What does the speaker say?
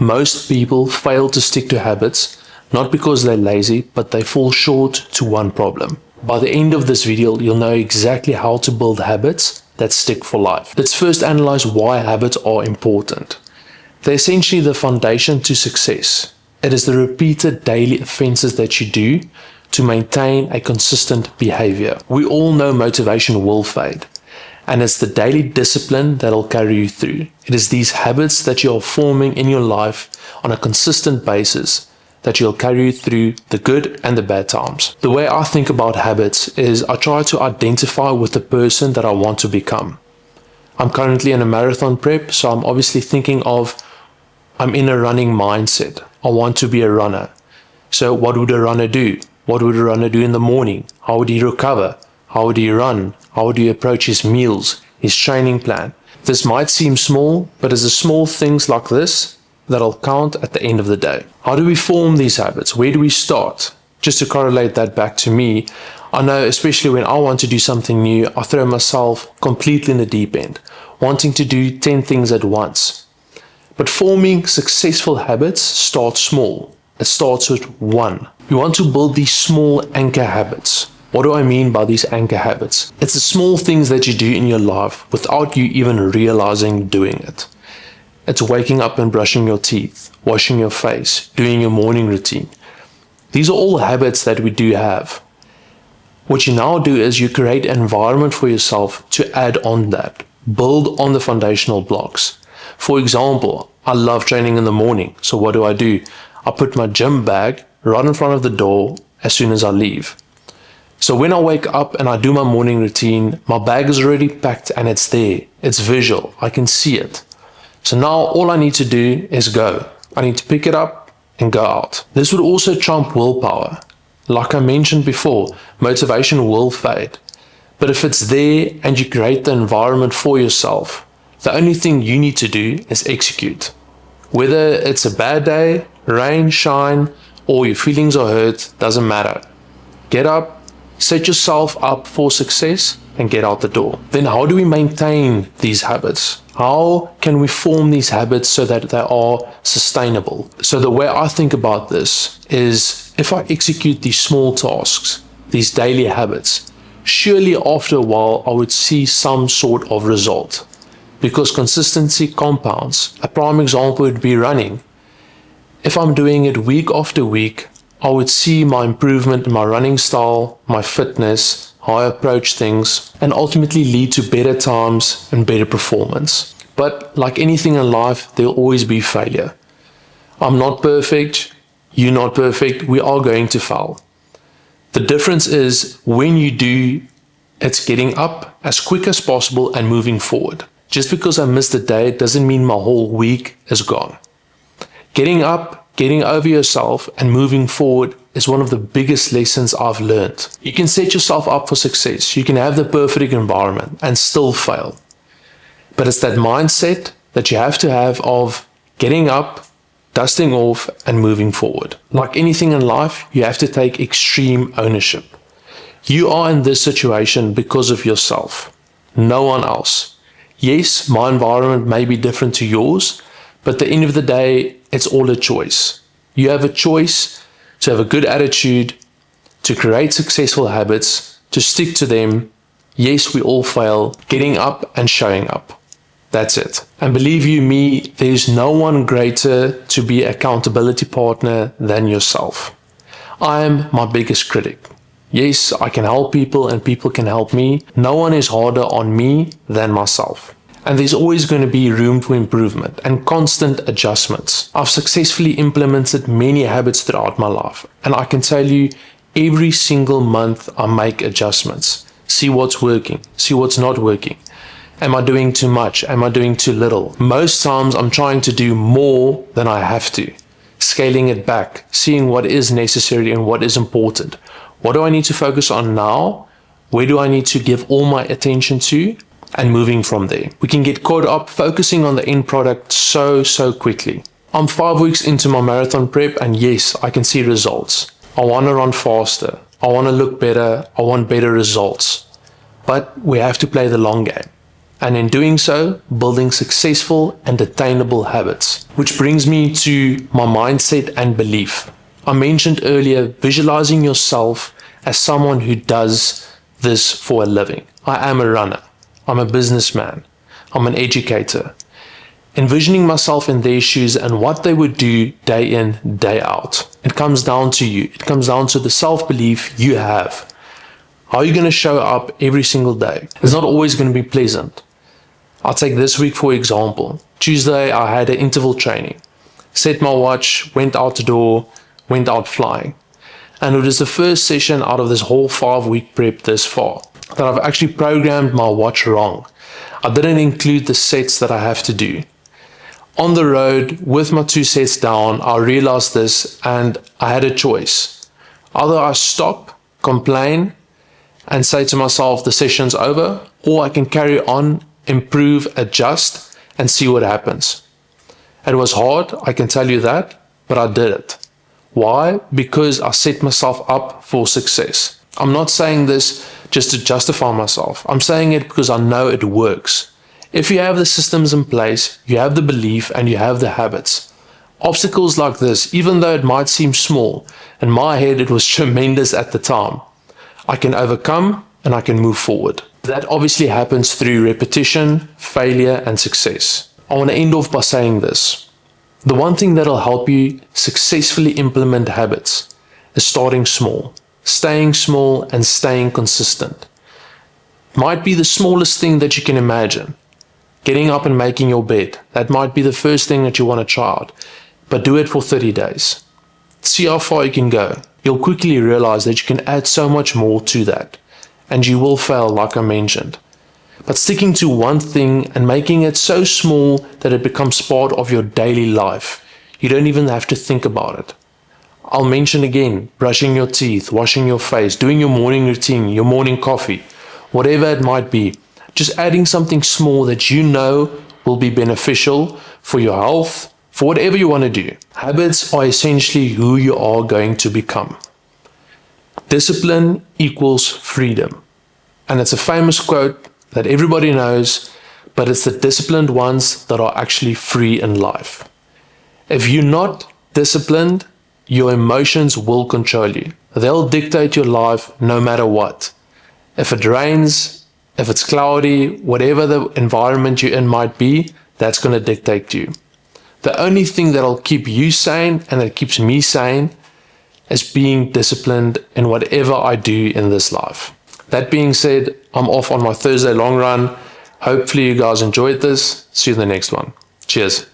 Most people fail to stick to habits, not because they're lazy, but they fall short to one problem. By the end of this video, you'll know exactly how to build habits that stick for life. Let's first analyze why habits are important. They're essentially the foundation to success. It is the repeated daily offenses that you do to maintain a consistent behavior. We all know motivation will fade, and it's the daily discipline that'll carry you through. It is these habits that you are forming in your life on a consistent basis that you'll carry you through the good and the bad times. The way I think about habits is I try to identify with the person that I want to become. I'm currently in a marathon prep, so I'm obviously thinking of I'm in a running mindset. I want to be a runner. So what would a runner do? What would a runner do in the morning? How would he recover? How would he run? How would he approach his meals, his training plan? This might seem small, but it's the small things like this that'll count at the end of the day. How do we form these habits? Where do we start? Just to correlate that back to me, I know especially when I want to do something new, I throw myself completely in the deep end, wanting to do 10 things at once. But forming successful habits starts small. It starts with one. You want to build these small anchor habits. What do I mean by these anchor habits? It's the small things that you do in your life without you even realizing doing it. It's waking up and brushing your teeth, washing your face, doing your morning routine. These are all habits that we do have. What you now do is you create an environment for yourself to add on that, build on the foundational blocks. For example, I love training in the morning, so what do? I put my gym bag right in front of the door as soon as I leave. So when I wake up and I do my morning routine, my bag is already packed and it's there. It's visual. I can see it. So now all I need to do is go. I need to pick it up and go out. This would also trump willpower. Like I mentioned before, motivation will fade. But if it's there and you create the environment for yourself, the only thing you need to do is execute. Whether it's a bad day, rain, shine, or your feelings are hurt, doesn't matter. Get up, set yourself up for success, and get out the door. Then how do we maintain these habits? How can we form these habits so that they are sustainable? So the way I think about this is if I execute these small tasks, these daily habits, surely after a while I would see some sort of result. Because consistency compounds. A prime example would be running. If I'm doing it week after week, I would see my improvement in my running style, my fitness, how I approach things, and ultimately lead to better times and better performance. But like anything in life, there'll always be failure. I'm not perfect, you're not perfect, we are going to fail. The difference is when you do, it's getting up as quick as possible and moving forward. Just because I missed a day doesn't mean my whole week is gone. Getting up, getting over yourself, and moving forward is one of the biggest lessons I've learned. You can set yourself up for success. You can have the perfect environment and still fail. But it's that mindset that you have to have of getting up, dusting off, and moving forward. Like anything in life, you have to take extreme ownership. You are in this situation because of yourself, no one else. Yes, my environment may be different to yours, but at the end of the day, it's all a choice. You have a choice to have a good attitude, to create successful habits, to stick to them. Yes, we all fail, getting up and showing up. That's it. And believe you me, there's no one greater to be an accountability partner than yourself. I am my biggest critic. Yes, I can help people and people can help me. No one is harder on me than myself. And there's always going to be room for improvement and constant adjustments. I've successfully implemented many habits throughout my life, and I can tell you every single month I make adjustments. See what's working, see what's not working. Am I doing too much? Am I doing too little? Most times I'm trying to do more than I have to. Scaling it back, seeing what is necessary and what is important. What do I need to focus on now? Where do I need to give all my attention to? And moving from there. We can get caught up focusing on the end product so quickly. I'm 5 weeks into my marathon prep, and yes, I can see results. I want to run faster. I want to look better. I want better results. But we have to play the long game. And in doing so, building successful and attainable habits. Which brings me to my mindset and belief. I mentioned earlier, visualizing yourself as someone who does this for a living. I am a runner. I'm a businessman. I'm an educator. Envisioning myself in their shoes and what they would do day in, day out. It comes down to you. It comes down to the self-belief you have. How are you going to show up every single day? It's not always going to be pleasant. I'll take this week for example. Tuesday, I had an interval training. Set my watch, went out the door, went out flying. And it was the first session out of this whole 5-week prep this far that I've actually programmed my watch wrong. I didn't include the sets that I have to do. On the road, with my 2 sets down, I realized this and I had a choice. Either I stop, complain, and say to myself, the session's over, or I can carry on, improve, adjust, and see what happens. It was hard, I can tell you that, but I did it. Why? Because I set myself up for success. I'm not saying this just to justify myself. I'm saying it because I know it works. If you have the systems in place, you have the belief, and you have the habits. Obstacles like this, even though it might seem small, in my head it was tremendous at the time. I can overcome and I can move forward. That obviously happens through repetition, failure, and success. I want to end off by saying this. The one thing that'll help you successfully implement habits is starting small, staying small, and staying consistent. It might be the smallest thing that you can imagine. Getting up and making your bed, that might be the first thing that you want to try out, but do it for 30 days. See how far you can go. You'll quickly realize that you can add so much more to that, and you will fail like I mentioned. But sticking to one thing and making it so small that it becomes part of your daily life, you don't even have to think about it. I'll mention again, brushing your teeth, washing your face, doing your morning routine, your morning coffee, whatever it might be. Just adding something small that you know will be beneficial for your health, for whatever you want to do. Habits are essentially who you are going to become. Discipline equals freedom. And it's a famous quote that everybody knows, but it's the disciplined ones that are actually free in life. If you're not disciplined, your emotions will control you. They'll dictate your life no matter what. If it rains, if it's cloudy, whatever the environment you're in might be, that's going to dictate you. The only thing that'll keep you sane and that keeps me sane is being disciplined in whatever I do in this life. That being said, I'm off on my Thursday long run. Hopefully you guys enjoyed this. See you in the next one. Cheers.